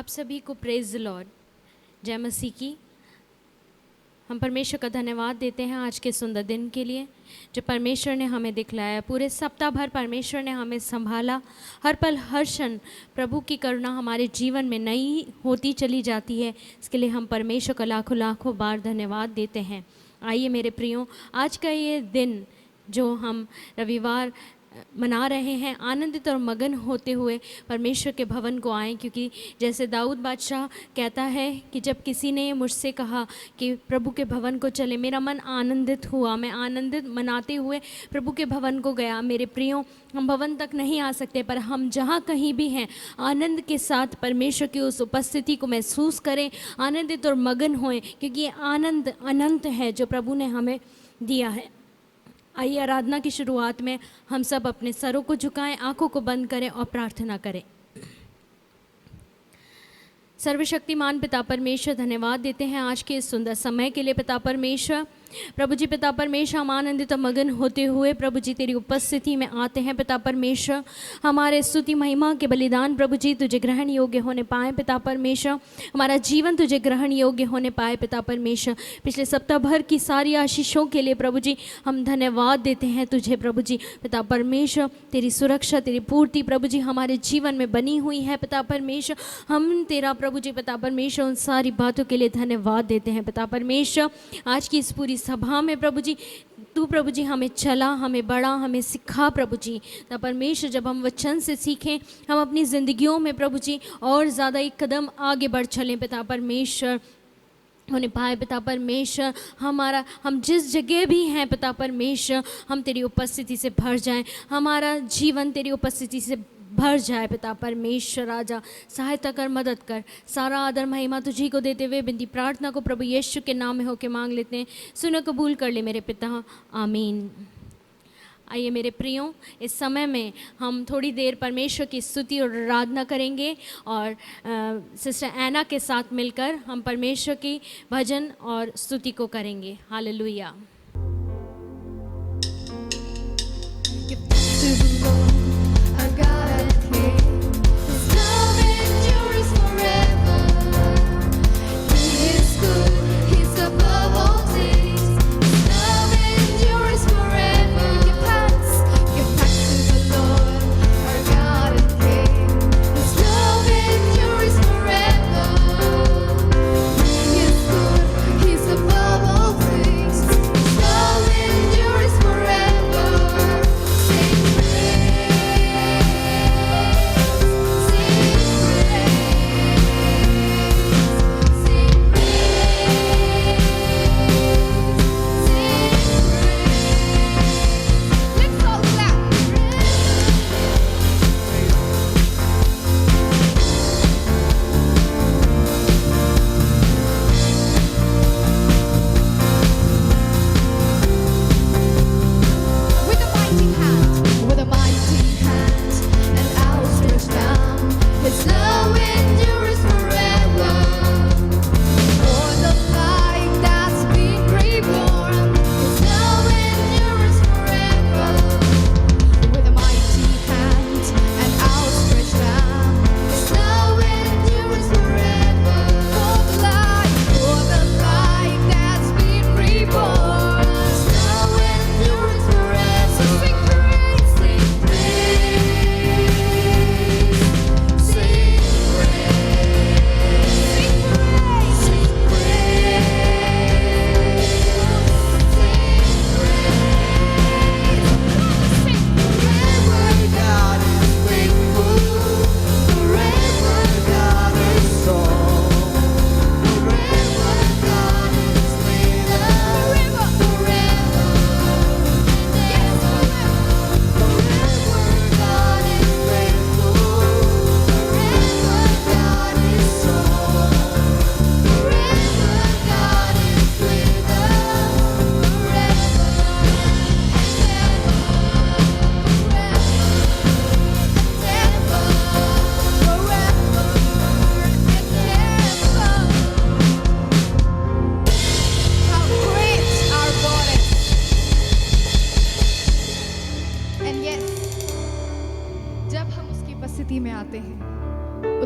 आप सभी को प्रेज द लॉर्ड, जय मसीह की। हम परमेश्वर का धन्यवाद देते हैं आज के सुंदर दिन के लिए जो परमेश्वर ने हमें दिखलाया। पूरे सप्ताह भर परमेश्वर ने हमें संभाला। हर पल हर क्षण प्रभु की करुणा हमारे जीवन में नई होती चली जाती है। इसके लिए हम परमेश्वर का लाखों लाखों बार धन्यवाद देते हैं। आइए मेरे प्रियो, आज का ये दिन जो हम रविवार मना रहे हैं, आनंदित और मगन होते हुए परमेश्वर के भवन को आएँ, क्योंकि जैसे दाऊद बादशाह कहता है कि जब किसी ने मुझसे कहा कि प्रभु के भवन को चले, मेरा मन आनंदित हुआ। मैं आनंदित मनाते हुए प्रभु के भवन को गया। मेरे प्रियो, हम भवन तक नहीं आ सकते, पर हम जहाँ कहीं भी हैं आनंद के साथ परमेश्वर की उस उपस्थिति को महसूस करें, आनंदित और मगन होएं, क्योंकि ये आनंद अनंत है जो प्रभु ने हमें दिया है। आइए आराधना की शुरुआत में हम सब अपने सरों को झुकाएं, आंखों को बंद करें और प्रार्थना करें। सर्वशक्तिमान पिता परमेश्वर, धन्यवाद देते हैं आज के इस सुंदर समय के लिए। पिता परमेश्वर, प्रभु जी, पिता परमेश्वर, हम आनंदित और मगन होते हुए प्रभु जी तेरी उपस्थिति में आते हैं। पिता परमेश्वर, हमारे स्तुति महिमा के बलिदान प्रभु जी तुझे ग्रहण योग्य होने पाए। पिता परमेश्वर, हमारा जीवन तुझे ग्रहण योग्य होने पाए। पिता परमेश्वर, पिछले सप्ताह भर की सारी आशीषों के लिए प्रभु जी हम धन्यवाद देते हैं तुझे। प्रभु जी पिता परमेश्वर, तेरी सुरक्षा, तेरी पूर्ति प्रभु जी हमारे जीवन में बनी हुई है। पिता परमेश्वर, हम तेरा प्रभु जी पिता परमेश्वर उन सारी बातों के लिए धन्यवाद देते हैं। पिता परमेश्वर, आज की इस पूरी सभा में प्रभु जी तू प्रभु जी हमें चला, हमें बढ़ा, हमें सिखा प्रभु जी। तब परमेश्वर, जब हम वचन से सीखें, हम अपनी ज़िंदगियों में प्रभु जी और ज़्यादा एक कदम आगे बढ़ चलें। पिता परमेश्वर होने पाए। पिता परमेश्वर, हम जिस जगह भी हैं पिता परमेश्वर, हम तेरी उपस्थिति से भर जाएं, हमारा जीवन तेरी उपस्थिति से भर जाए। पिता परमेश्वर राजा, सहायता कर, मदद कर। सारा आदर महिमा तुझी को देते हुए बिनती प्रार्थना को प्रभु यीशु के नाम में होके मांग लेते हैं। सुनो, कबूल कर ले मेरे पिता, आमीन। आइए मेरे प्रियो, इस समय में हम थोड़ी देर परमेश्वर की स्तुति और आराधना करेंगे और सिस्टर ऐना के साथ मिलकर हम परमेश्वर की भजन और स्तुति को करेंगे। हालेलुया।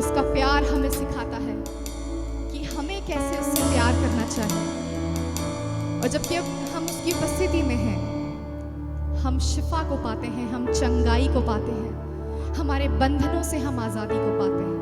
उसका प्यार हमें सिखाता है कि हमें कैसे उससे प्यार करना चाहिए। और जब हम उसकी उपस्थिति में हैं, हम शिफा को पाते हैं, हम चंगाई को पाते हैं, हमारे बंधनों से हम आजादी को पाते हैं।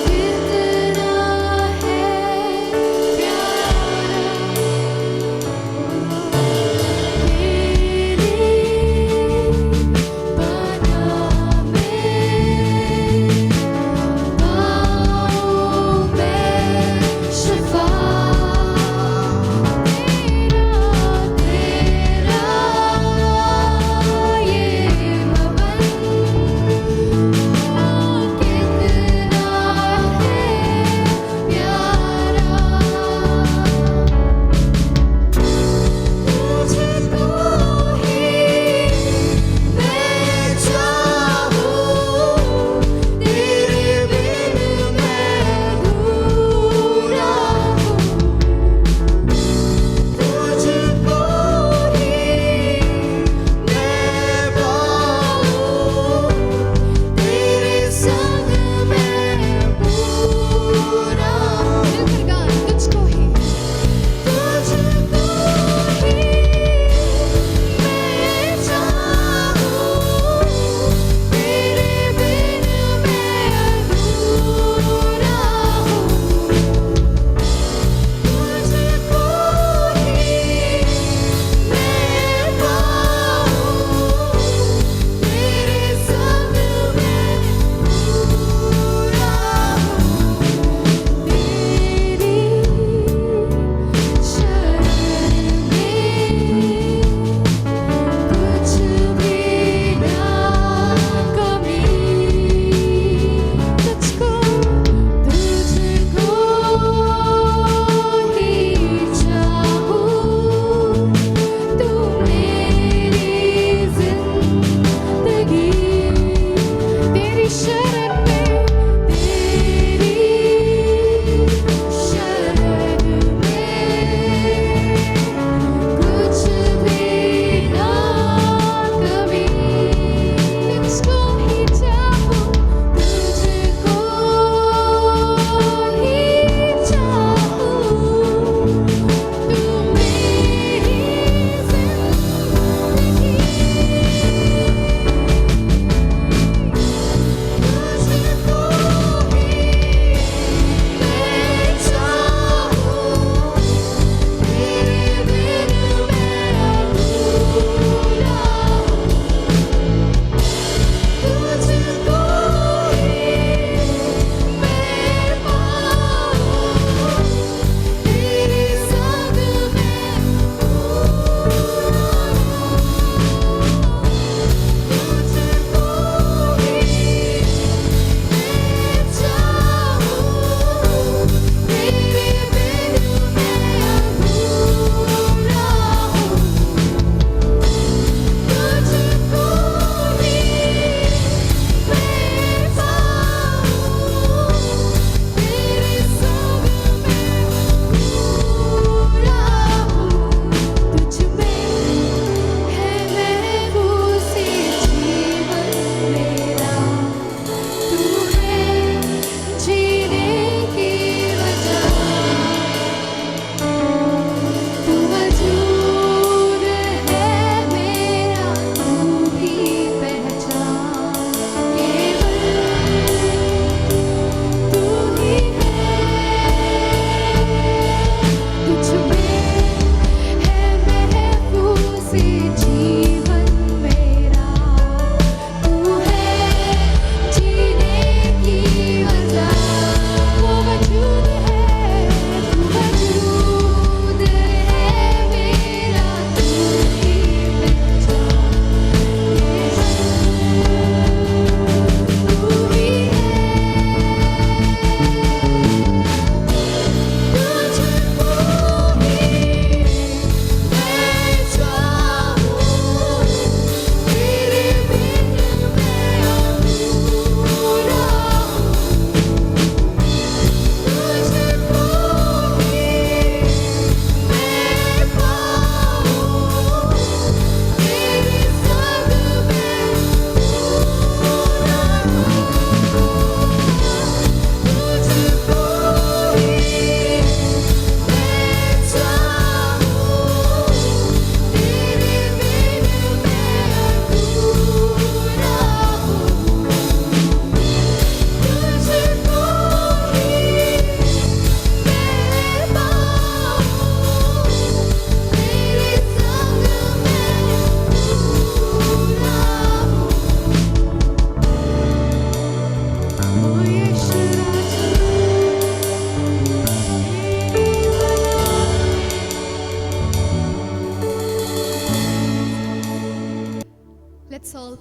कितना है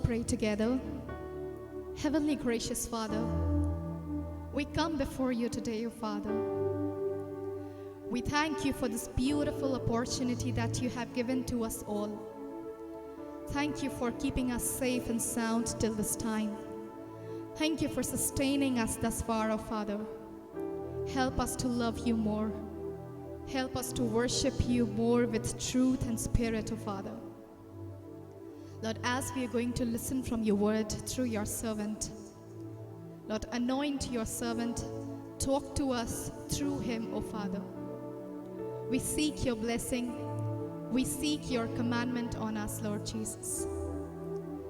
pray together. Heavenly gracious Father, we come before you today, O Father. We thank you for this beautiful opportunity that you have given to us all. Thank you for keeping us safe and sound till this time. Thank you for sustaining us thus far, O Father. Help us to love you more. Help us to worship you more with truth and spirit, O Father. Lord, as we are going to listen from your word through your servant, Lord, anoint your servant, talk to us through him, O Father. We seek your blessing. We seek your commandment on us, Lord Jesus.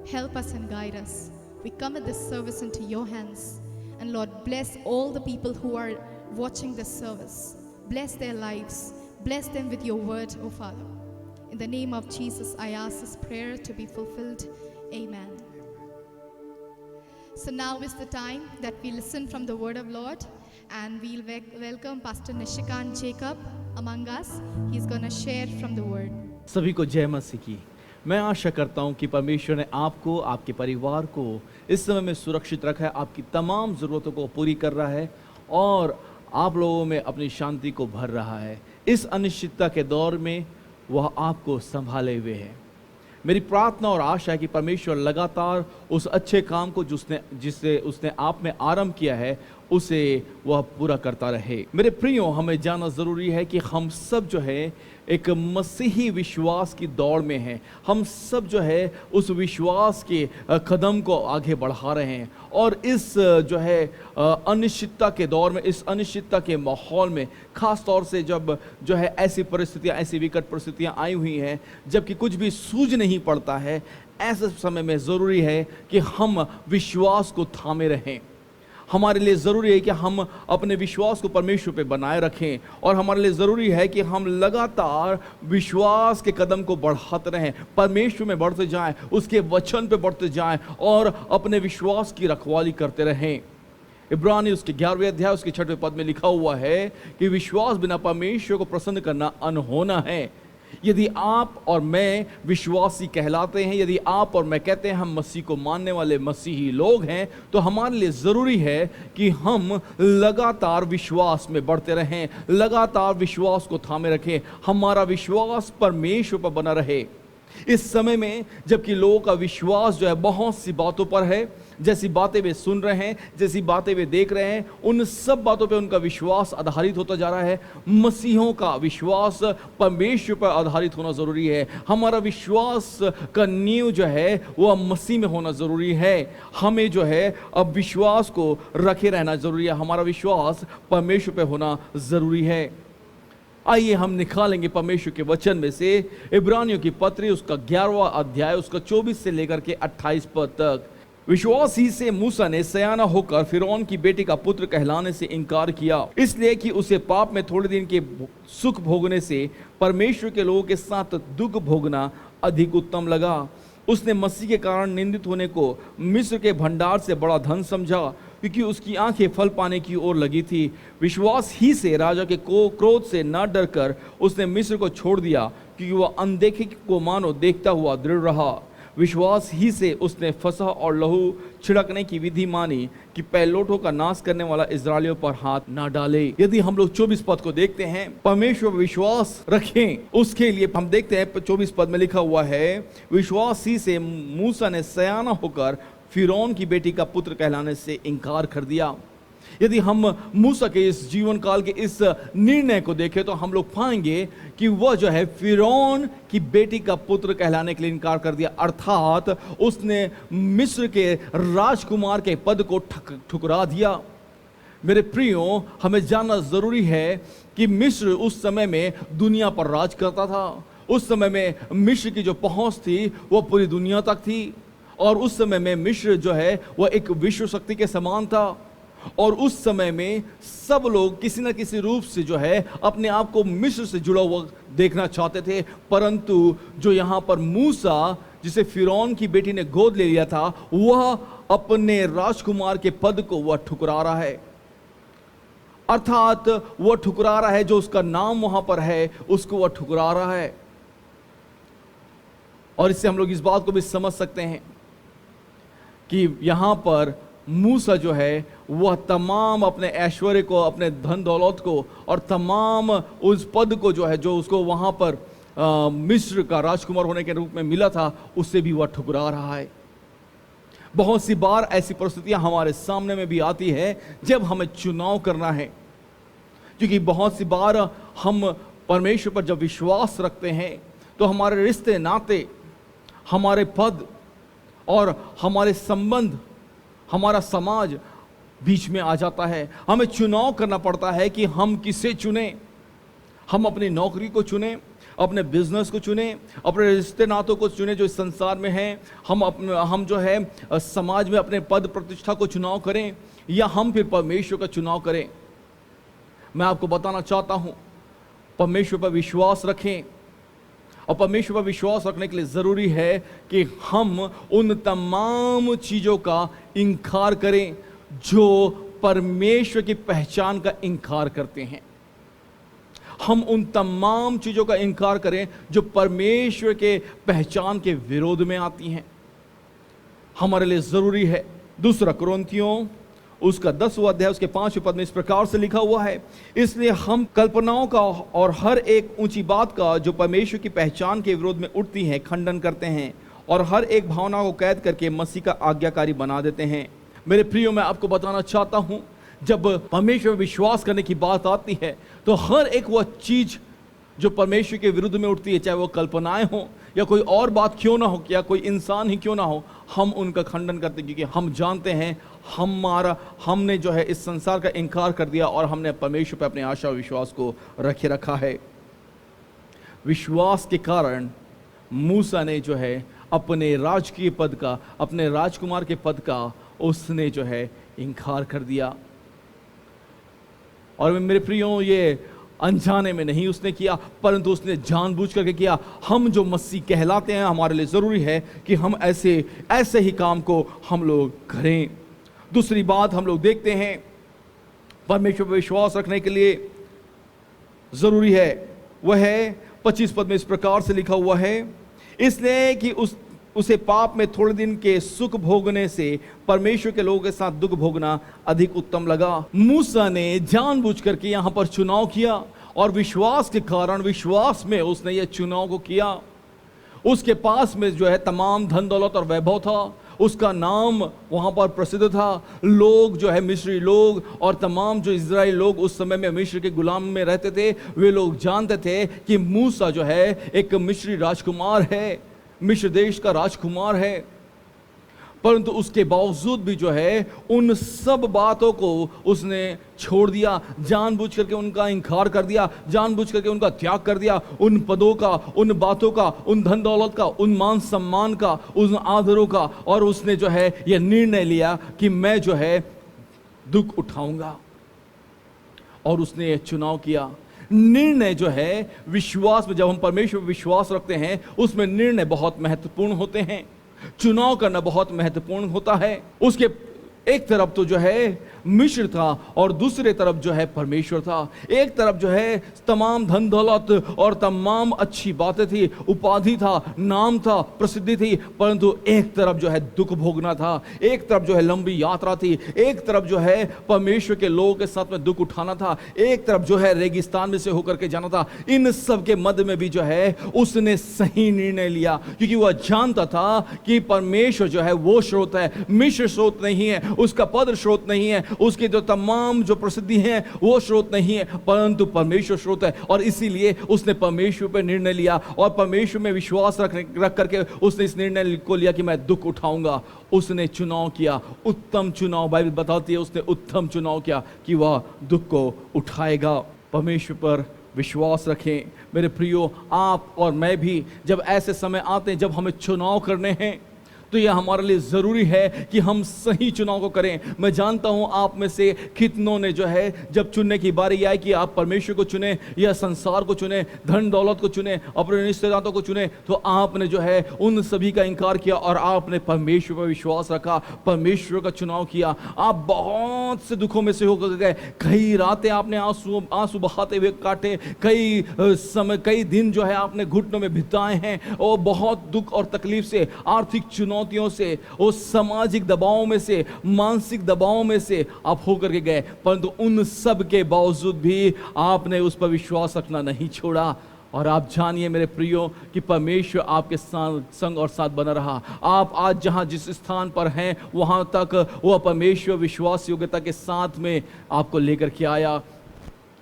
Help us and guide us. We commit this service into your hands. And Lord, bless all the people who are watching this service. Bless their lives. Bless them with your word, O Father. In the name of Jesus, I ask this prayer to be fulfilled. Amen. So now is the time that we listen from the word of Lord, and we'll welcome Pastor Nishikant Jacob among us. He's going to share from the word. सभी को जय मसीह की। मैं आशा करता हूं कि परमेश्वर ने आपको, आपके परिवार को इस समय में सुरक्षित रखा है, आपकी तमाम ज़रूरतों को पूरी कर रहा है और आप लोगों में अपनी शांति को भर रहा है। इस अनिश्चितता के दौर में वह आपको संभाले हुए है। मेरी प्रार्थना और आशा है कि परमेश्वर लगातार उस अच्छे काम को जिससे उसने आप में आरंभ किया है उसे वह पूरा करता रहे। मेरे प्रियो, हमें जानना ज़रूरी है कि हम सब जो है एक मसीही विश्वास की दौड़ में हैं। हम सब जो है उस विश्वास के कदम को आगे बढ़ा रहे हैं और इस जो है अनिश्चितता के दौर में, इस अनिश्चितता के माहौल में, ख़ास तौर से जब जो है ऐसी परिस्थितियाँ, ऐसी विकट परिस्थितियाँ आई हुई हैं जबकि कुछ भी सूझ नहीं पड़ता है, ऐसे समय में ज़रूरी है कि हम विश्वास को थामे रहें। हमारे लिए ज़रूरी है कि हम अपने विश्वास को परमेश्वर पे बनाए रखें और हमारे लिए ज़रूरी है कि हम लगातार विश्वास के कदम को बढ़ाते रहें, परमेश्वर में बढ़ते जाएं, उसके वचन पे बढ़ते जाएं और अपने विश्वास की रखवाली करते रहें। इब्रानी उसके 11वें अध्याय उसके 6वें पद में लिखा हुआ है कि विश्वास बिना परमेश्वर को प्रसन्न करना अनहोना है। यदि आप और मैं विश्वासी कहलाते हैं, यदि आप और मैं कहते हैं हम मसीह को मानने वाले मसीही लोग हैं, तो हमारे लिए ज़रूरी है कि हम लगातार विश्वास में बढ़ते रहें, लगातार विश्वास को थामे रखें, हमारा विश्वास परमेश्वर पर बना रहे। इस समय में जबकि लोगों का विश्वास जो है बहुत सी बातों पर है, जैसी बातें वे सुन रहे हैं, जैसी बातें वे देख रहे हैं, उन सब बातों पे उनका विश्वास आधारित होता जा रहा है। मसीहों का विश्वास परमेश्वर पर आधारित होना ज़रूरी है। हमारा विश्वास का नींव जो है वह मसीह में होना ज़रूरी है। हमें जो है अब विश्वास को रखे रहना ज़रूरी है। हमारा विश्वास परमेश्वर पर होना ज़रूरी है। आइए हम निकालेंगे परमेश्वर के वचन में से इब्रानियों की पत्री उसका 11वां अध्याय उसका 24 से लेकर के 28 पद तक। विश्वास ही से मूसा ने सयाना होकर फिरौन की बेटी का पुत्र कहलाने से इनकार किया, इसलिए कि उसे पाप में थोड़े दिन के सुख भोगने से परमेश्वर के लोगों के साथ दुख भोगना अधिक उत्तम लगा। उसने मसीह के कारण निंदित होने को मिस्र के भंडार से बड़ा धन समझा, क्योंकि उसकी आंखें फल पाने की ओर लगी थी। विश्वास ही से राजा के क्रोध से न डरकर उसने मिस्र को छोड़ दिया, क्योंकि वह अनदेखे को मानो देखता हुआ दृढ़ रहा। विश्वास ही से उसने फसह और लहू छिड़कने की विधि मानी कि पैलोठों का नाश करने वाला इस्राएलियों पर हाथ ना डाले। यदि हम लोग 24 पद को देखते हैं, परमेश्वर विश्वास रखें, उसके लिए हम देखते हैं 24 पद में लिखा हुआ है, विश्वास ही से मूसा ने सयाना होकर फिरौन की बेटी का पुत्र कहलाने से इनकार कर दिया। यदि हम मूसा के इस जीवन काल के इस निर्णय को देखें तो हम लोग पाएंगे कि वह जो है फिरौन की बेटी का पुत्र कहलाने के लिए इनकार कर दिया, अर्थात उसने मिस्र के राजकुमार के पद को ठुकरा दिया। मेरे प्रियो, हमें जानना जरूरी है कि मिस्र उस समय में दुनिया पर राज करता था। उस समय में मिस्र की जो पहुंच थी वह पूरी दुनिया तक थी और उस समय में मिस्र जो है वह एक विश्व शक्ति के समान था और उस समय में सब लोग किसी न किसी रूप से जो है अपने आप को मिस्र से जुड़ा हुआ देखना चाहते थे। परंतु जो यहाँ पर मूसा जिसे फिरौन की बेटी ने गोद ले लिया था, वह अपने राजकुमार के पद को वह ठुकरा रहा है, अर्थात वह ठुकरा रहा है जो उसका नाम वहां पर है उसको वह ठुकरा रहा है। और इससे हम लोग इस बात को भी समझ सकते हैं कि यहाँ पर मूसा जो है वह तमाम अपने ऐश्वर्य को, अपने धन दौलत को और तमाम उस पद को जो है, जो उसको वहाँ पर मिस्र का राजकुमार होने के रूप में मिला था, उससे भी वह ठुकरा रहा है। बहुत सी बार ऐसी परिस्थितियां हमारे सामने में भी आती है जब हमें चुनाव करना है, क्योंकि बहुत सी बार हम परमेश्वर पर जब विश्वास रखते हैं तो हमारे रिश्ते नाते, हमारे पद और हमारे संबंध, हमारा समाज बीच में आ जाता है। हमें चुनाव करना पड़ता है कि हम किसे चुने। हम अपनी नौकरी को चुने, अपने बिजनेस को चुने, अपने रिश्ते नातों को चुने जो इस संसार में हैं। हम जो है समाज में अपने पद प्रतिष्ठा को चुनाव करें, या हम फिर परमेश्वर का चुनाव करें। मैं आपको बताना चाहता हूं, परमेश्वर पर विश्वास रखें। और परमेश्वर पर विश्वास रखने के लिए ज़रूरी है कि हम उन तमाम चीज़ों का इनकार करें जो परमेश्वर की पहचान का इनकार करते हैं। हम उन तमाम चीज़ों का इनकार करें जो परमेश्वर के पहचान के विरोध में आती हैं। हमारे लिए ज़रूरी है। दूसरा कुरिन्थियों उसका 10वां अध्याय उसके 5वें पद में इस प्रकार से लिखा हुआ है, इसलिए हम कल्पनाओं का और हर एक ऊंची बात का जो परमेश्वर की पहचान के विरोध में उठती है खंडन करते हैं, और हर एक भावना को कैद करके मसीह का आज्ञाकारी बना देते हैं। मेरे प्रियो, मैं आपको बताना चाहता हूं, जब परमेश्वर पर विश्वास करने की बात आती है तो हर एक वह चीज जो परमेश्वर के विरुद्ध में उठती है, चाहे वो कल्पनाएं हो या कोई और बात क्यों ना हो, या कोई इंसान ही क्यों ना हो, हम उनका खंडन करते हैं, क्योंकि हम जानते हैं हमने जो है इस संसार का इनकार कर दिया और हमने परमेश्वर पर अपने आशा और विश्वास को रखे रखा है। विश्वास के कारण मूसा ने जो है अपने राजकीय पद का, अपने राजकुमार के पद का उसने जो है इनकार कर दिया। और मेरे प्रियो, ये अनजाने में नहीं उसने किया, परंतु उसने जानबूझ करके किया। हम जो मसीह कहलाते हैं, हमारे लिए ज़रूरी है कि हम ऐसे ही काम को हम लोग करें। दूसरी बात हम लोग देखते हैं, परमेश्वर पर विश्वास रखने के लिए ज़रूरी है, वह है 25 पद में इस प्रकार से लिखा हुआ है, इसलिए कि उसे पाप में थोड़े दिन के सुख भोगने से परमेश्वर के लोगों के साथ दुख भोगना अधिक उत्तम लगा। मूसा ने जानबूझ करके यहां पर चुनाव किया, और विश्वास के कारण, विश्वास में उसने यह चुनाव को किया। उसके पास में जो है तमाम धन दौलत और वैभव था, उसका नाम वहां पर प्रसिद्ध था। लोग जो है मिस्री लोग और तमाम जो इजराइल लोग उस समय में मिस्र के गुलाम में रहते थे, वे लोग जानते थे कि मूसा जो है एक मिस्री राजकुमार है, मिस्र देश का राजकुमार है। परंतु उसके बावजूद भी जो है उन सब बातों को उसने छोड़ दिया, जानबूझ करके उनका इनकार कर दिया, जानबूझ करके उनका त्याग कर दिया, उन पदों का, उन बातों का, उन धन दौलत का, उन मान सम्मान का, उन आदरों का, और उसने जो है यह निर्णय लिया कि मैं जो है दुख उठाऊंगा। और उसने यह चुनाव किया। निर्णय जो है विश्वास में, जब हम परमेश्वर पर विश्वास रखते हैं, उसमें निर्णय बहुत महत्वपूर्ण होते हैं। चुनाव करना बहुत महत्वपूर्ण होता है। उसके एक तरफ तो जो है मिस्र था और दूसरे तरफ जो है परमेश्वर था। एक तरफ जो है तमाम धन दौलत और तमाम अच्छी बातें थी, उपाधि था, नाम था, प्रसिद्धि थी, परंतु एक तरफ जो है दुख भोगना था, एक तरफ जो है लंबी यात्रा थी, एक तरफ जो है परमेश्वर के लोगों के साथ में दुख उठाना था, एक तरफ जो है रेगिस्तान में से होकर के जाना था। इन सब के मध्य में भी जो है उसने सही निर्णय लिया, क्योंकि वह जानता था कि परमेश्वर जो है वो स्रोत है, मिस्र स्रोत नहीं है, उसका पद स्रोत नहीं है, उसके जो तमाम जो प्रसिद्धि है वो स्रोत नहीं है, परंतु परमेश्वर स्रोत है। और इसीलिए उसने परमेश्वर पर निर्णय लिया और परमेश्वर में विश्वास रख करके उसने इस निर्णय को लिया कि मैं दुख उठाऊंगा। उसने चुनाव किया, उत्तम चुनाव। बाइबल बताती है उसने उत्तम चुनाव किया कि वह दुख को उठाएगा। परमेश्वर पर विश्वास रखें। मेरे प्रियो, आप और मैं भी जब ऐसे समय आते हैं जब हमें चुनाव करने हैं, तो यह हमारे लिए ज़रूरी है कि हम सही चुनाव को करें। मैं जानता हूं आप में से कितनों ने जो है जब चुनने की बारी आई कि आप परमेश्वर को चुने या संसार को चुने, धन दौलत को चुने, अपने रिश्तेदारों को चुने, तो आपने जो है उन सभी का इनकार किया और आपने परमेश्वर पर विश्वास रखा, परमेश्वर का चुनाव किया। आप बहुत से दुखों में से होकर गए, कई रातें आपने आंसू बहाते हुए काटे, कई दिन जो है आपने घुटनों में बिताए हैं और बहुत दुख और तकलीफ से आर्थिक चुनाव चुनौतियों से, उस सामाजिक दबाव में से, मानसिक दबाव में से आप होकर के गए, परंतु उन सब के बावजूद भी आपने उस पर विश्वास रखना नहीं छोड़ा। और आप जानिए मेरे प्रियो कि परमेश्वर आपके संग और साथ बना रहा। आप आज जहां जिस स्थान पर हैं वहां तक वह परमेश्वर विश्वास योग्यता के साथ में आपको लेकर के आया।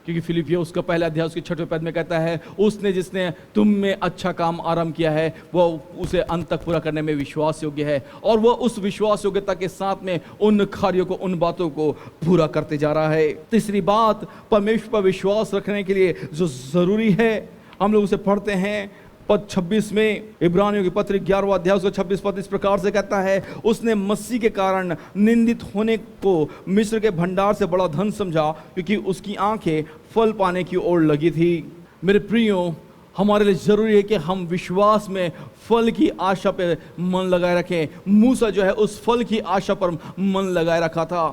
क्योंकि फिलिपियों उसका पहला अध्याय उसके 6वें पद में कहता है, उसने जिसने तुम में अच्छा काम आरंभ किया है वह उसे अंत तक पूरा करने में विश्वास योग्य है, और वह उस विश्वास योग्यता के साथ में उन कार्यों को, उन बातों को पूरा करते जा रहा है। तीसरी बात, परमेश्वर पर विश्वास रखने के लिए जो जरूरी है, हम लोग उसे पढ़ते हैं पद 26 में, इब्रानियों की पत्री 11वां अध्याय उसका 26 पद इस प्रकार से कहता है, उसने मसीह के कारण निंदित होने को मिस्र के भंडार से बड़ा धन समझा, क्योंकि उसकी आंखें फल पाने की ओर लगी थी। मेरे प्रियो, हमारे लिए जरूरी है कि हम विश्वास में फल की आशा पे मन लगाए रखें। मूसा जो है उस फल की आशा पर मन लगाए रखा था।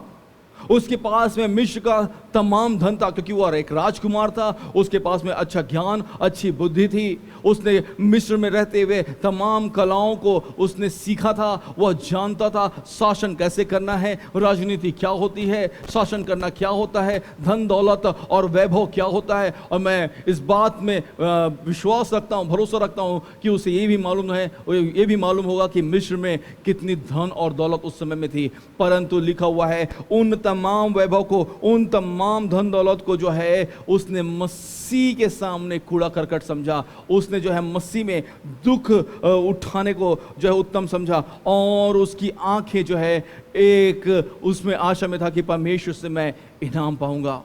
उसके पास में मिस्र का तमाम धन था, क्योंकि वह एक राजकुमार था। उसके पास में अच्छा ज्ञान, अच्छी बुद्धि थी। उसने मिस्र में रहते हुए तमाम कलाओं को उसने सीखा था। वह जानता था शासन कैसे करना है, राजनीति क्या होती है, शासन करना क्या होता है, धन दौलत और वैभव क्या होता है। और मैं इस बात में विश्वास रखता हूँ, भरोसा रखता हूँ कि उसे ये भी मालूम होगा कि मिस्र में कितनी धन और दौलत उस समय में थी। परंतु लिखा हुआ है, उन तमाम वैभव को, उन तमाम धन दौलत को जो है उसने मसीह के सामने कूड़ा करकट समझा। उसने जो है मसीह में दुख उठाने को जो है उत्तम समझा, और उसकी आंखें जो है एक उसमें आशा में था कि परमेश्वर से मैं इनाम पाऊंगा।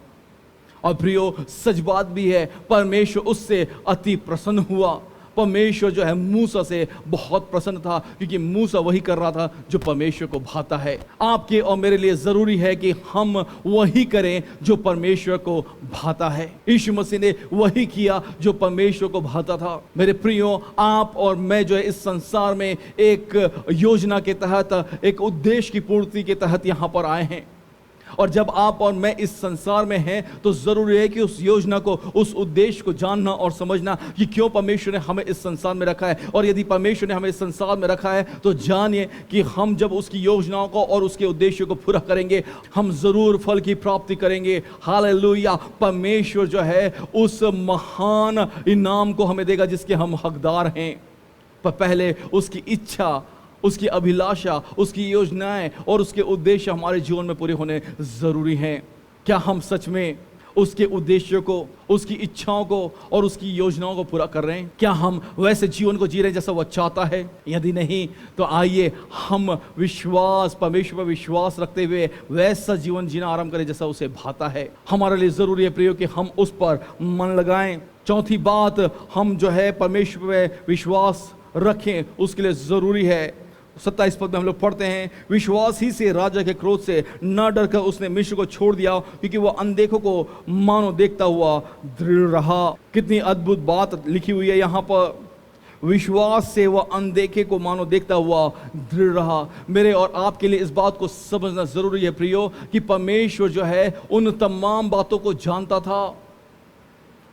और प्रियो, सच बात भी है, परमेश्वर उससे अति प्रसन्न हुआ। परमेश्वर जो है मूसा से बहुत प्रसन्न था, क्योंकि मूसा वही कर रहा था जो परमेश्वर को भाता है। आपके और मेरे लिए जरूरी है कि हम वही करें जो परमेश्वर को भाता है। यीशु मसीह ने वही किया जो परमेश्वर को भाता था। मेरे प्रियो, आप और मैं जो है इस संसार में एक योजना के तहत, एक उद्देश्य की पूर्ति के तहत यहाँ पर आए हैं। और जब आप और मैं इस संसार में हैं तो जरूरी है कि उस योजना को, उस उद्देश्य को जानना और समझना कि क्यों परमेश्वर ने हमें इस संसार में रखा है। और यदि परमेश्वर ने हमें इस संसार में रखा है तो जानिए कि हम जब उसकी योजनाओं को और उसके उद्देश्य को पूरा करेंगे, हम जरूर फल की प्राप्ति करेंगे। हालेलुया। परमेश्वर जो है उस महान इनाम को हमें देगा जिसके हम हकदार हैं। पर पहले उसकी इच्छा, उसकी अभिलाषा, उसकी योजनाएं और उसके उद्देश्य हमारे जीवन में पूरे होने जरूरी हैं। क्या हम सच में उसके उद्देश्यों को, उसकी इच्छाओं को और उसकी योजनाओं को पूरा कर रहे हैं? क्या हम वैसे जीवन को जी रहे हैं जैसा वह चाहता है? यदि नहीं तो आइए हम परमेश्वर पर विश्वास रखते हुए वैसा जीवन जीना आरंभ करें जैसा उसे भाता है। हमारे लिए जरूरी है प्रियो कि हम उस पर मन लगाएं। चौथी बात, हम जो है परमेश्वर पर विश्वास रखें, उसके लिए जरूरी है। 27 पद में हम लोग पढ़ते हैं, विश्वास ही से राजा के क्रोध से न डरकर उसने मिस्र को छोड़ दिया, क्योंकि वह अनदेखों को मानो देखता हुआ दृढ़ रहा। कितनी अद्भुत बात लिखी हुई है यहाँ पर। विश्वास से वह अनदेखे को मानो देखता हुआ दृढ़ रहा। मेरे और आपके लिए इस बात को समझना जरूरी है प्रियो कि परमेश्वर जो है उन तमाम बातों को जानता था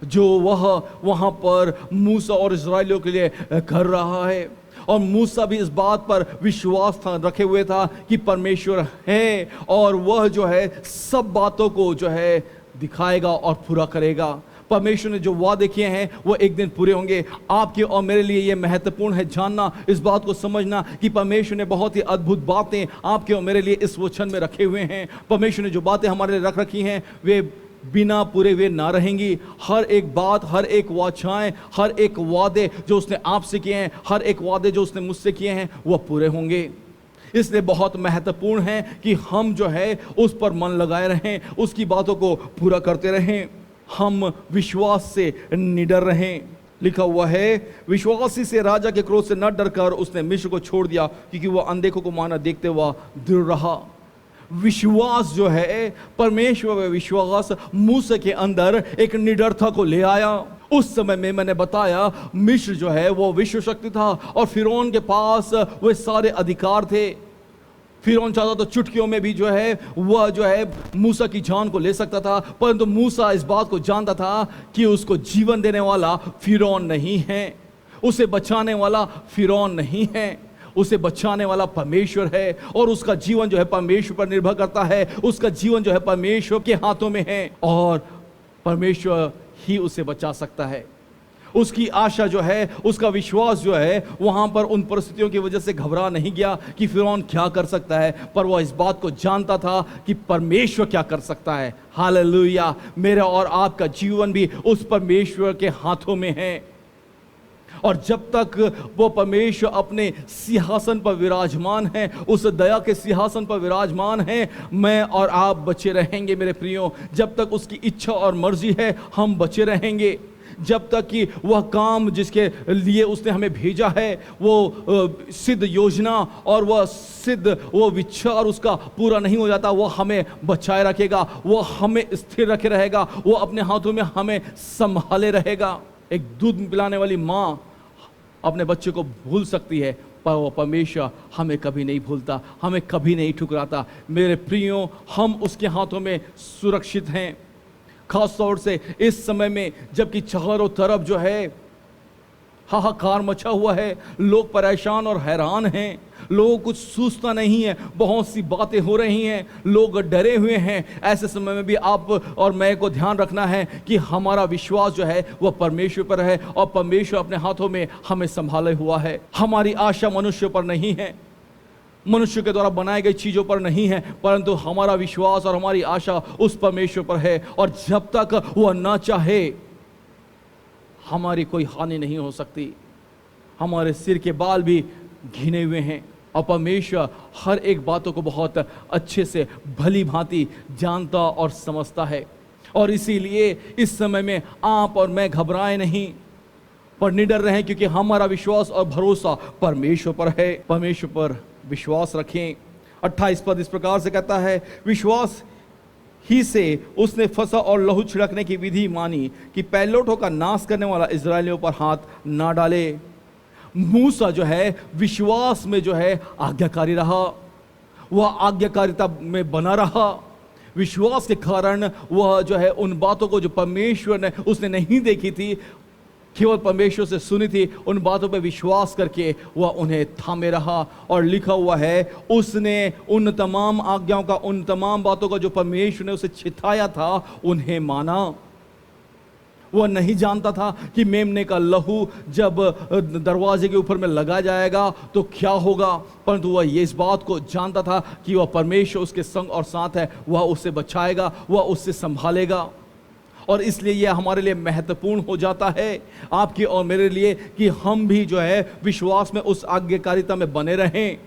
जो वह वहां पर मूसा और इस्राएलियों के लिए कर रहा है। और मूसा भी इस बात पर विश्वास रखे हुए था कि परमेश्वर है और वह जो है सब बातों को जो है दिखाएगा और पूरा करेगा। परमेश्वर ने जो वादे किए हैं वो एक दिन पूरे होंगे। आपके और मेरे लिए ये महत्वपूर्ण है जानना, इस बात को समझना कि परमेश्वर ने बहुत ही अद्भुत बातें आपके और मेरे लिए इस वचन में रखे हुए हैं। परमेश्वर ने जो बातें हमारे लिए रख रखी हैं वे बिना पूरे हुए ना रहेंगी। हर एक बात, हर एक वाचाएं, हर एक वादे जो उसने आपसे किए हैं, हर एक वादे जो उसने मुझसे किए हैं वह पूरे होंगे। इसलिए बहुत महत्वपूर्ण है कि हम जो है उस पर मन लगाए रहें, उसकी बातों को पूरा करते रहें, हम विश्वास से निडर रहें। लिखा हुआ है, विश्वासी से राजा के क्रोध से न डरकर उसने मिस्र को छोड़ दिया, क्योंकि वह अनदेखों को माना देखते हुआ दृढ़ रहा। विश्वास जो है, परमेश्वर में विश्वास मूसा के अंदर एक निडरता को ले आया। उस समय में मैंने बताया मिस्र जो है वो विश्व शक्ति था और फिरौन के पास वे सारे अधिकार थे। फिरौन चाहता तो चुटकियों में भी जो है वह जो है मूसा की जान को ले सकता था, परंतु मूसा इस बात को जानता था कि उसको जीवन देने वाला फिरौन नहीं है, उसे बचाने वाला फिरौन नहीं है। उसे बचाने वाला परमेश्वर है और उसका जीवन जो है परमेश्वर पर निर्भर करता है। उसका जीवन जो है परमेश्वर के हाथों में है और परमेश्वर ही उसे बचा सकता है। उसकी आशा जो है, उसका विश्वास जो है, वहां पर उन परिस्थितियों की वजह से घबरा नहीं गया कि फिरौन क्या कर सकता है, पर वह इस बात को जानता था कि परमेश्वर क्या कर सकता है। हालेलुया। मेरा और आपका जीवन भी उस परमेश्वर के हाथों में है और जब तक वो परमेश्वर अपने सिंहासन पर विराजमान है, उस दया के सिंहासन पर विराजमान है, मैं और आप बचे रहेंगे मेरे प्रियो। जब तक उसकी इच्छा और मर्जी है हम बचे रहेंगे। जब तक कि वह काम जिसके लिए उसने हमें भेजा है, वो सिद्ध योजना और वह सिद्ध वो विचार उसका पूरा नहीं हो जाता, वो हमें बचाए रखेगा, वो हमें स्थिर रखे रहेगा, वो अपने हाथों में हमें संभाले रहेगा। एक दूध पिलाने वाली माँ अपने बच्चे को भूल सकती है, पर वो परमेश्वर हमें कभी नहीं भूलता, हमें कभी नहीं ठुकराता। मेरे प्रियो, हम उसके हाथों में सुरक्षित हैं। खास तौर से इस समय में जबकि चारों तरफ जो है हाहाकार मचा हुआ है, लोग परेशान और हैरान हैं, लोगों कुछ सूझता नहीं है, बहुत सी बातें हो रही हैं, लोग डरे हुए हैं। ऐसे समय में भी आप और मैं को ध्यान रखना है कि हमारा विश्वास जो है वह परमेश्वर पर है और परमेश्वर अपने हाथों में हमें संभाले हुआ है। हमारी आशा मनुष्य पर नहीं है, मनुष्य के द्वारा बनाई गई चीज़ों पर नहीं है, परंतु हमारा विश्वास और हमारी आशा उस परमेश्वर पर है और जब तक वह ना चाहे हमारी कोई हानि नहीं हो सकती। हमारे सिर के बाल भी घिने हुए हैं और परमेश्वर हर एक बातों को बहुत अच्छे से भली भांति जानता और समझता है और इसीलिए इस समय में आप और मैं घबराए नहीं, पर निडर रहें, क्योंकि हमारा विश्वास और भरोसा परमेश्वर पर है। परमेश्वर पर विश्वास रखें। 28 पद इस प्रकार से कहता है, विश्वास ही से उसने फसा और लहू छिड़कने की विधि मानी कि पहलौठों का नाश करने वाला इजरायलियों पर हाथ ना डाले। मूसा जो है विश्वास में जो है आज्ञाकारी रहा, वह आज्ञाकारिता में बना रहा। विश्वास के कारण वह जो है उन बातों को जो परमेश्वर ने उसने नहीं देखी थी, केवल परमेश्वर से सुनी थी, उन बातों पर विश्वास करके वह उन्हें थामे रहा। और लिखा हुआ है, उसने उन तमाम आज्ञाओं का, उन तमाम बातों का जो परमेश्वर ने उसे छिताया था, उन्हें माना। वह नहीं जानता था कि मेमने का लहू जब दरवाजे के ऊपर में लगा जाएगा तो क्या होगा, परंतु वह ये इस बात को जानता था कि वह परमेश्वर उसके संग और साथ है, वह उसे बचाएगा, वह उससे संभालेगा। और इसलिए यह हमारे लिए महत्वपूर्ण हो जाता है, आपके और मेरे लिए, कि हम भी जो है विश्वास में उस आज्ञाकारिता में बने रहें,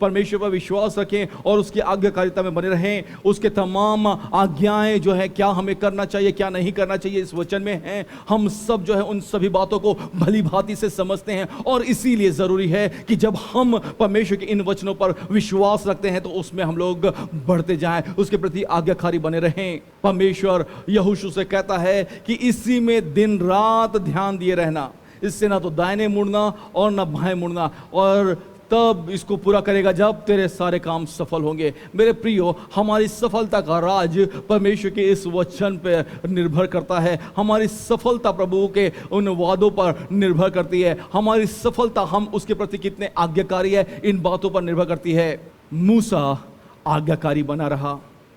परमेश्वर पर विश्वास रखें और उसकी आज्ञाकारिता में बने रहें। उसके तमाम आज्ञाएं जो है, क्या हमें करना चाहिए क्या नहीं करना चाहिए, इस वचन में हैं। हम सब जो है उन सभी बातों को भली भांति से समझते हैं और इसीलिए ज़रूरी है कि जब हम परमेश्वर के इन वचनों पर विश्वास रखते हैं तो उसमें हम लोग बढ़ते जाएं, उसके प्रति आज्ञाकारी बने रहें। परमेश्वर यहोशू से कहता है कि इसी में दिन रात ध्यान दिए रहना, इससे ना तो दाहिने मुड़ना और ना बाएं मुड़ना, और तब इसको पूरा करेगा जब तेरे सारे काम सफल होंगे। मेरे प्रियो, हमारी सफलता का राज परमेश्वर के इस वचन पर निर्भर करता है। हमारी सफलता प्रभु के उन वादों पर निर्भर करती है। हमारी सफलता हम उसके प्रति कितने आज्ञाकारी है, इन बातों पर निर्भर करती है। मूसा आज्ञाकारी बना रहा,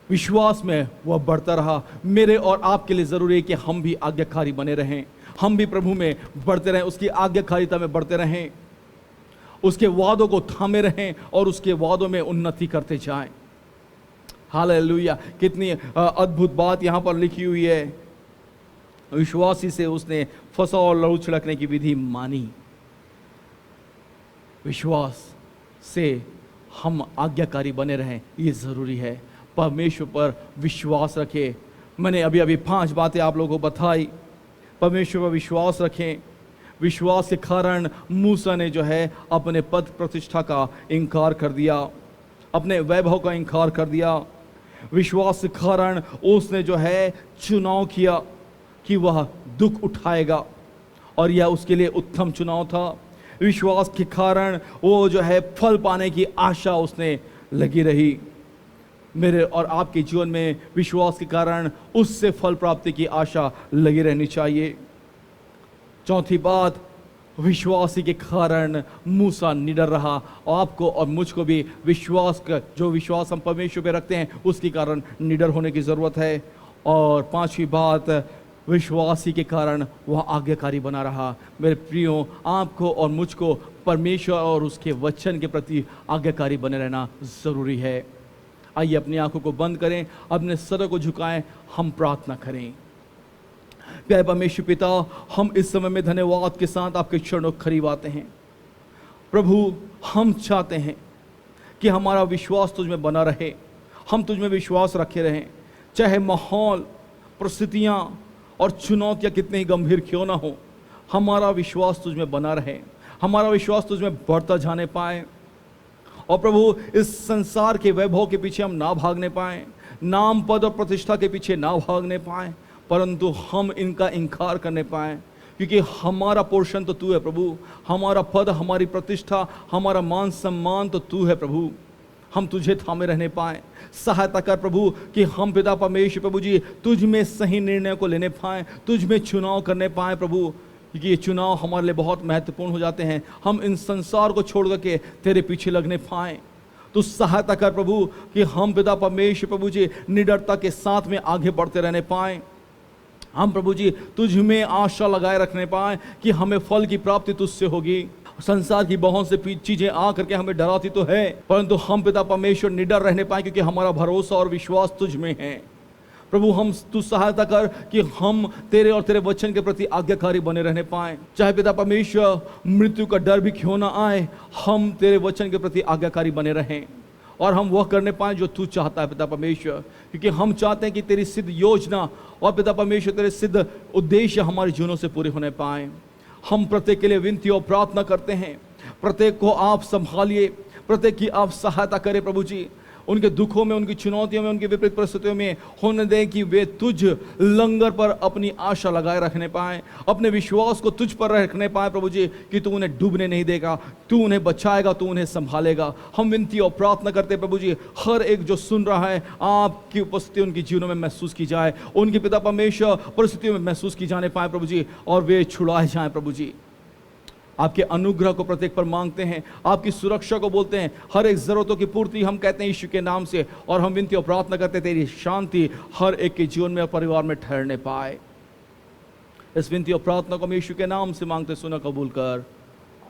विश्वास में वह बढ़ता रहा। मेरे और आपके लिए ज़रूरी है कि हम भी आज्ञाकारी बने रहें, हम भी प्रभु में बढ़ते रहें, उसकी आज्ञाकारिता में बढ़ते रहें, उसके वादों को थामे रहें और उसके वादों में उन्नति करते जाएं। हालेलुया। कितनी अद्भुत बात यहाँ पर लिखी हुई है। विश्वासी से उसने फसा और लहू छिड़कने की विधि मानी। विश्वास से हम आज्ञाकारी बने रहें, ये ज़रूरी है। परमेश्वर पर विश्वास रखें। मैंने अभी अभी 5 बातें आप लोगों को बताई। परमेश्वर पर विश्वास रखें। विश्वास के कारण मूसा ने जो है अपने पद प्रतिष्ठा का इनकार कर दिया, अपने वैभव का इनकार कर दिया। विश्वास के कारण उसने जो है चुनाव किया कि वह दुख उठाएगा और यह उसके लिए उत्तम चुनाव था। विश्वास के कारण वो जो है फल पाने की आशा उसने लगी रही। मेरे और आपके जीवन में विश्वास के कारण उससे फल प्राप्ति की आशा लगी रहनी चाहिए। चौथी बात, विश्वासी के कारण मूसा निडर रहा। आपको और मुझको भी विश्वास का जो विश्वास हम परमेश्वर पे रखते हैं उसके कारण निडर होने की ज़रूरत है। और पांचवी बात, विश्वासी के कारण वह आज्ञाकारी बना रहा। मेरे प्रियो, आपको और मुझको परमेश्वर और उसके वचन के प्रति आज्ञाकारी बने रहना ज़रूरी है। आइए अपनी आंखों को बंद करें, अपने सर को झुकाएं, हम प्रार्थना करें। प्यारे परमेश्वर पिता, हम इस समय में धन्यवाद के साथ आपके चरणों के करीब आते हैं। प्रभु, हम चाहते हैं कि हमारा विश्वास तुझ में बना रहे, हम तुझ में विश्वास रखे रहें, चाहे माहौल, परिस्थितियाँ और चुनौतियाँ कितनी ही गंभीर क्यों ना हो, हमारा विश्वास तुझ में बना रहे, हमारा विश्वास तुझ में बढ़ता जाने पाए। और प्रभु, इस संसार के वैभव के पीछे हम ना भागने पाएँ, नाम, पद और प्रतिष्ठा के पीछे ना भागने पाएँ, परंतु हम इनका इनकार करने पाएँ, क्योंकि हमारा पोर्शन तो तू है प्रभु, हमारा पद, हमारी प्रतिष्ठा, हमारा मान सम्मान तो तू है प्रभु। हम तुझे थामे रहने पाएँ। सहायता कर प्रभु कि हम पिता परमेश्वर प्रभु जी तुझ में सही निर्णय को लेने पाएँ, तुझ में चुनाव करने पाएँ प्रभु, क्योंकि ये चुनाव हमारे लिए बहुत महत्वपूर्ण हो जाते हैं। हम इन संसार को छोड़ करके तेरे पीछे लगने पाएँ। तो सहायता कर प्रभु कि हम पिता परमेश्वर प्रभु जी निडरता के साथ में आगे बढ़ते रहने पाएँ। हम प्रभु जी तुझ में आशा लगाए रखने पाएँ कि हमें फल की प्राप्ति तुझसे होगी। संसार की बहुत से चीजें आ करके हमें डराती तो है, परंतु हम पिता परमेश्वर निडर रहने पाए, क्योंकि हमारा भरोसा और विश्वास तुझ में है। प्रभु, हम तू सहायता कर कि हम तेरे और तेरे वचन के प्रति आज्ञाकारी बने रहने पाए। चाहे पिता परमेश्वर मृत्यु का डर भी क्यों ना आए, हम तेरे वचन के प्रति आज्ञाकारी बने रहें और हम वह करने पाएँ जो तू चाहता है पिता परमेश्वर, क्योंकि हम चाहते हैं कि तेरी सिद्ध योजना और पिता परमेश्वर तेरे सिद्ध उद्देश्य हमारे जीवनों से पूरे होने पाएँ। हम प्रत्येक के लिए विनती और प्रार्थना करते हैं, प्रत्येक को आप संभालिए, प्रत्येक की आप सहायता करें प्रभु जी। उनके दुखों में, उनकी चुनौतियों में, उनकी विपरीत परिस्थितियों में होने दें कि वे तुझ लंगर पर अपनी आशा लगाए रखने पाएँ, अपने विश्वास को तुझ पर रखने पाएँ प्रभु जी, कि तू उन्हें डूबने नहीं देगा, तू उन्हें बचाएगा, तू उन्हें संभालेगा। हम विनती और प्रार्थना करते प्रभु जी, हर एक जो सुन रहा है आपकी उपस्थिति उनके जीवनों में महसूस की जाए, उनके पिता परमेश्वर परिस्थितियों में महसूस की जाने पाए प्रभु जी, और वे छुड़ाए जाएँ प्रभु जी। आपके अनुग्रह को प्रत्येक पर मांगते हैं, आपकी सुरक्षा को बोलते हैं, हर एक ज़रूरतों की पूर्ति हम कहते हैं यीशु के नाम से, और हम विनती और प्रार्थना करते हैं तेरी शांति हर एक के जीवन में और परिवार में ठहरने पाए। इस विनती और प्रार्थना को हम यीशु के नाम से मांगते, सुना कबूल कर,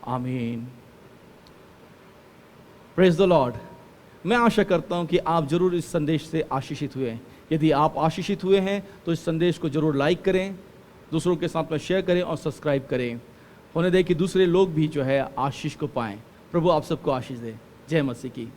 आमीन। Praise the Lord. मैं आशा करता हूं कि आप जरूर इस संदेश से आशीषित हुए हैं। यदि आप आशीषित हुए हैं तो इस संदेश को जरूर लाइक करें, दूसरों के साथ में शेयर करें और सब्सक्राइब करें, होने दें कि दूसरे लोग भी जो है आशीष को पाएं। प्रभु आप सबको आशीष दे। जय मसीह की।